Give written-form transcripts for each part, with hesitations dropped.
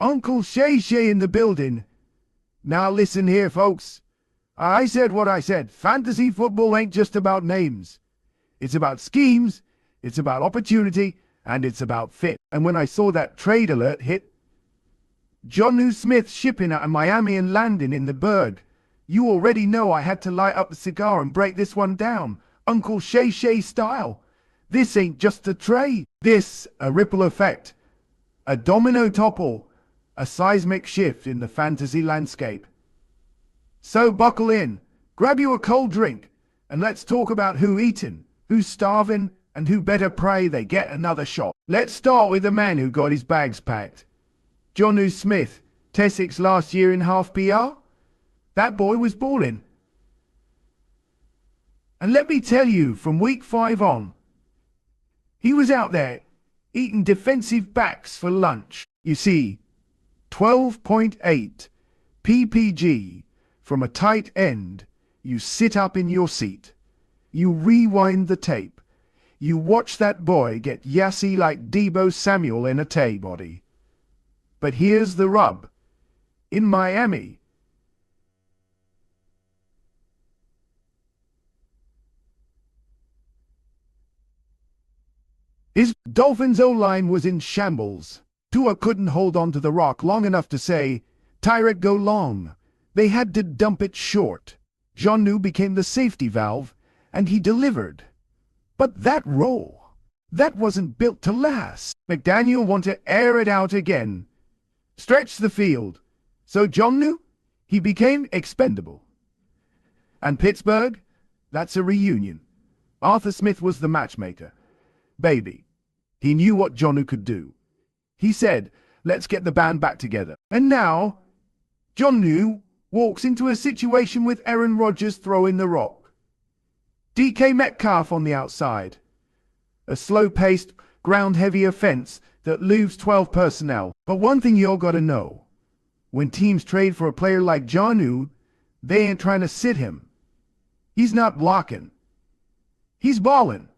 Uncle Shay in the building. Now listen here, folks. I said what I said. Fantasy football ain't just about names. It's about schemes, it's about opportunity, and it's about fit. And when I saw that trade alert hit, Jonnu Smith shipping out of Miami and landing in the Berg, you already know I had to light up a cigar and break this one down, Uncle Shay style. This ain't just a trade. This, a ripple effect, a domino topple, a seismic shift in the fantasy landscape. So buckle in, grab you a cold drink, and let's talk about who eating, who's starving, and who better pray they get another shot. Let's start with the man who got his bags packed. Jonnu Smith, Tessex last year in half PR? That boy was balling. And let me tell you, from week 5 on, he was out there eating defensive backs for lunch. You see, 12.8 ppg from a tight end. You sit up in your seat. You rewind the tape. You watch that boy get yassy like Deebo Samuel in a Tay body. But here's the rub. In Miami, his Dolphins O-line was in shambles. Tua couldn't hold on to the rock long enough to say, Tyrek go long. They had to dump it short. Jonnu became the safety valve, and he delivered. But that role, that wasn't built to last. McDaniel wanted to air it out again. Stretch the field. So Jonnu, he became expendable. And Pittsburgh, that's a reunion. Arthur Smith was the matchmaker. Baby, he knew what Jonnu could do. He said, let's get the band back together. And now, Jonnu walks into a situation with Aaron Rodgers throwing the rock. DK Metcalf on the outside. A slow-paced, ground-heavy offense that leaves 12 personnel. But one thing you all gotta know. When teams trade for a player like Jonnu, they ain't trying to sit him. He's not blocking. He's balling.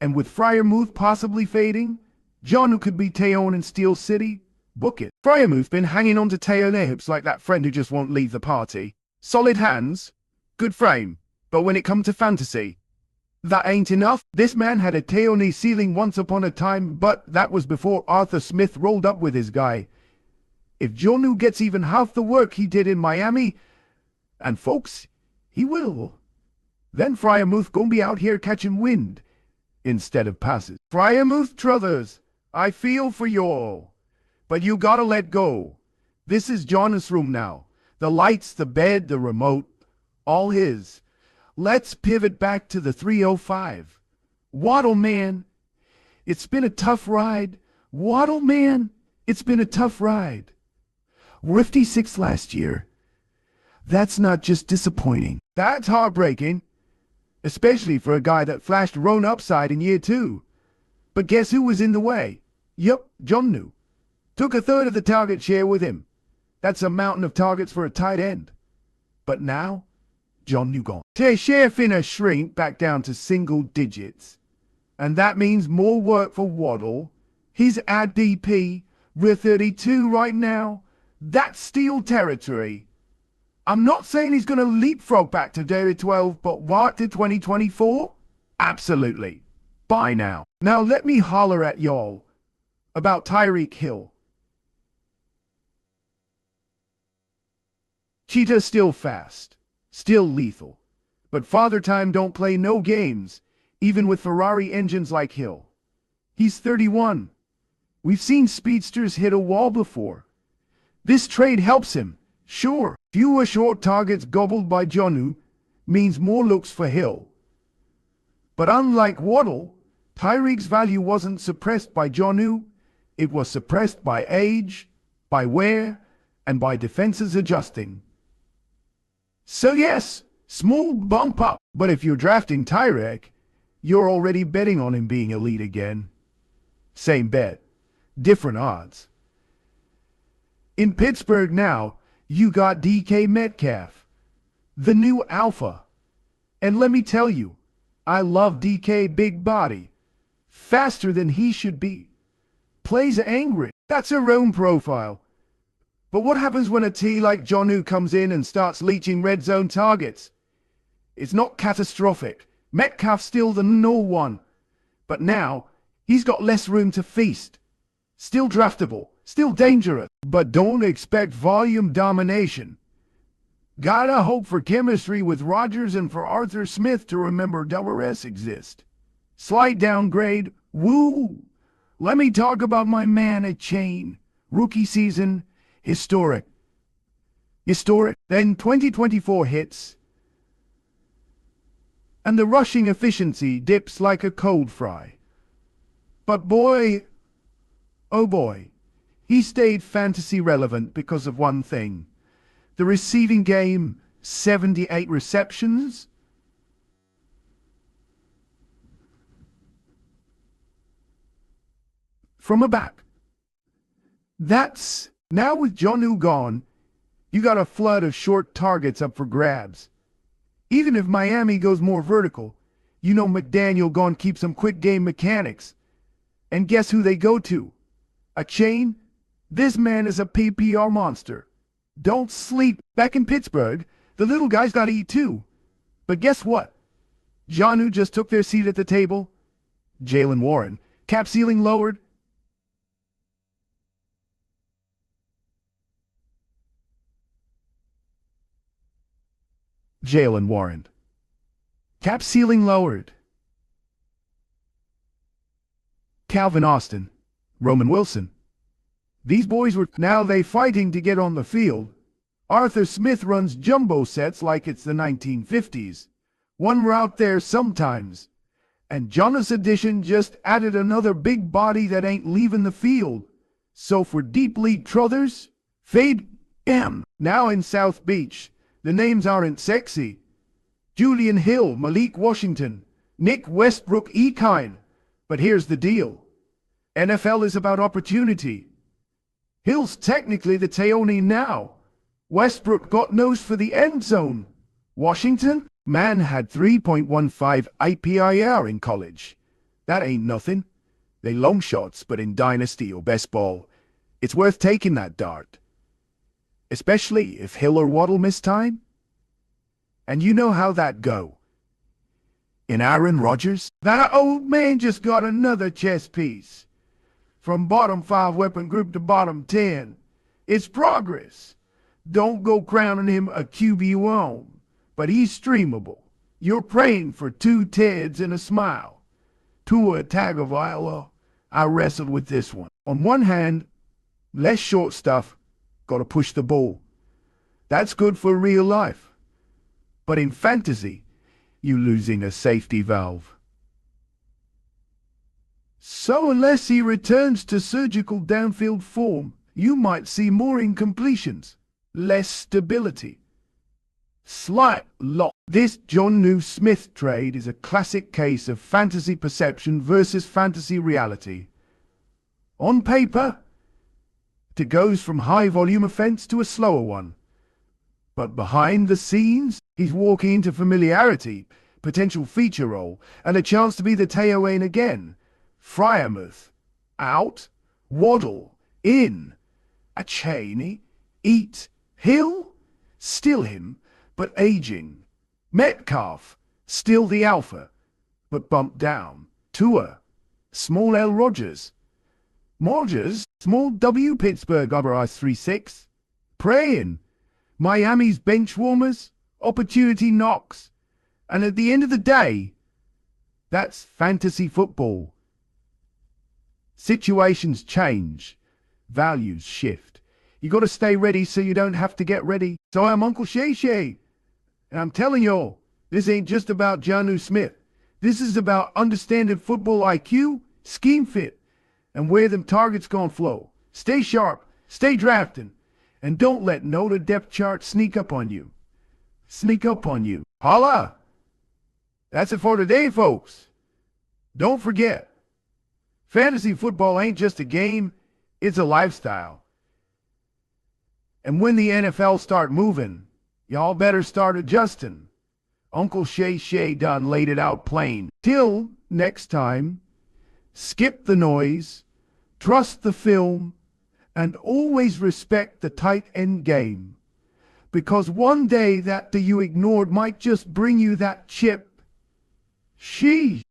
And with Freiermuth possibly fading, Jonnu could be Teon in Steel City. Book it. Freiermuth been hanging on to Teon hips like that friend who just won't leave the party. Solid hands, good frame, but when it comes to fantasy, that ain't enough. This man had a Teon ceiling once upon a time, but that was before Arthur Smith rolled up with his guy. If Jonnu gets even half the work he did in Miami, and folks, he will, then Freiermuth gonna be out here catching wind instead of passes. Freiermuth Truthers, I feel for you all, but you gotta let go. This is Jonnu's room now. The lights, the bed, the remote, all his. Let's pivot back to the 305. Waddle man, it's been a tough ride. Waddle man, it's been a tough ride. Rifty 6 last year. That's not just disappointing. That's heartbreaking. Especially for a guy that flashed Roan upside in year 2. But guess who was in the way? Yup, Jonnu. Took a third of the target share with him. That's a mountain of targets for a tight end. But now, Jonnu gone. Share finna shrink back down to single digits. And that means more work for Waddle. He's at DP. We're 32 right now. That's steel territory. I'm not saying he's going to leapfrog back to day 12, but what, to 2024? Absolutely. Bye now. Now let me holler at y'all about Tyreek Hill. Cheetah's still fast, still lethal, but Father Time don't play no games, even with Ferrari engines like Hill. He's 31. We've seen speedsters hit a wall before. This trade helps him, sure. Fewer short targets gobbled by Jonnu means more looks for Hill. But unlike Waddle, Tyreek's value wasn't suppressed by Jonnu. It was suppressed by age, by wear, and by defenses adjusting. So yes, small bump up. But if you're drafting Tyreek, you're already betting on him being elite again. Same bet, different odds. In Pittsburgh now, you got DK Metcalf, the new alpha. And let me tell you, I love DK big body. Faster than he should be. Plays angry. That's a Rome profile. But what happens when a T like Jonnu comes in and starts leeching red zone targets? It's not catastrophic. Metcalf's still the #1. But now, he's got less room to feast. Still draftable, still dangerous, but don't expect volume domination. Gotta hope for chemistry with Rodgers and for Arthur Smith to remember WRS exist. Slight downgrade, woo! Let me talk about my man at Chain. Rookie season, historic. Then 2024 hits, and the rushing efficiency dips like a cold fry. But boy, oh boy, he stayed fantasy relevant because of one thing. The receiving game, 78 receptions. From a back. That's, now with Jonnu gone, you got a flood of short targets up for grabs. Even if Miami goes more vertical, you know McDaniel gonna keep some quick game mechanics. And guess who they go to? A Chain? This man is a PPR monster. Don't sleep. Back in Pittsburgh, the little guys got to eat too. But guess what? Jonnu just took their seat at the table. Jaylen Warren. Cap ceiling lowered. Jaylen Warren. Cap ceiling lowered. Calvin Austin. Roman Wilson. These boys were now they fighting to get on the field. Arthur Smith runs jumbo sets like it's the 1950s. One route there sometimes. And Jonas Edition just added another big body that ain't leaving the field. So for deep league truthers, fade M. Now in South Beach, the names aren't sexy. Julian Hill, Malik Washington, Nick Westbrook Ekine. But here's the deal. NFL is about opportunity. Hill's technically the Teone now. Westbrook got nose for the end zone. Washington? Man had 3.15 IPIR in college. That ain't nothing. They long shots, but in Dynasty or best ball, it's worth taking that dart. Especially if Hill or Waddle miss time. And you know how that go. In Aaron Rodgers, that old man just got another chess piece. From bottom 5 weapon group to bottom 10. It's progress. Don't go crowning him a QB1, but he's streamable. You're praying for 2 Teds and a smile. Tua Tagovailoa, I wrestled with this one. On one hand, less short stuff, gotta push the ball. That's good for real life. But in fantasy, you losing a safety valve. So unless he returns to surgical downfield form, you might see more incompletions, less stability. Slight lock. This Jonnu Smith trade is a classic case of fantasy perception versus fantasy reality. On paper, it goes from high volume offense to a slower one. But behind the scenes, he's walking into familiarity, potential feature role, and a chance to be the Teoane again. Fryermuth, out. Waddle, in. A Cheney, eat. Hill, still him, but aging. Metcalf, still the alpha, but bumped down. Tua, small L Rodgers. Rodgers, small W Pittsburgh Ice 3-6. Praying. Miami's bench warmers, opportunity knocks. And at the end of the day, that's fantasy football. Situations change. Values shift. You got to stay ready so you don't have to get ready. So I'm Uncle Shay Shay. And I'm telling y'all, this ain't just about Jonnu Smith. This is about understanding football IQ, scheme fit, and where them targets gonna flow. Stay sharp, stay drafting, and don't let no depth chart sneak up on you. Sneak up on you. Holla! That's it for today, folks. Don't forget, fantasy football ain't just a game, it's a lifestyle. And when the NFL start moving, y'all better start adjusting. Uncle Shay Shay done laid it out plain. Till next time, skip the noise, trust the film, And always respect the tight end game. Because one day that you ignored might just bring you that chip. Sheesh.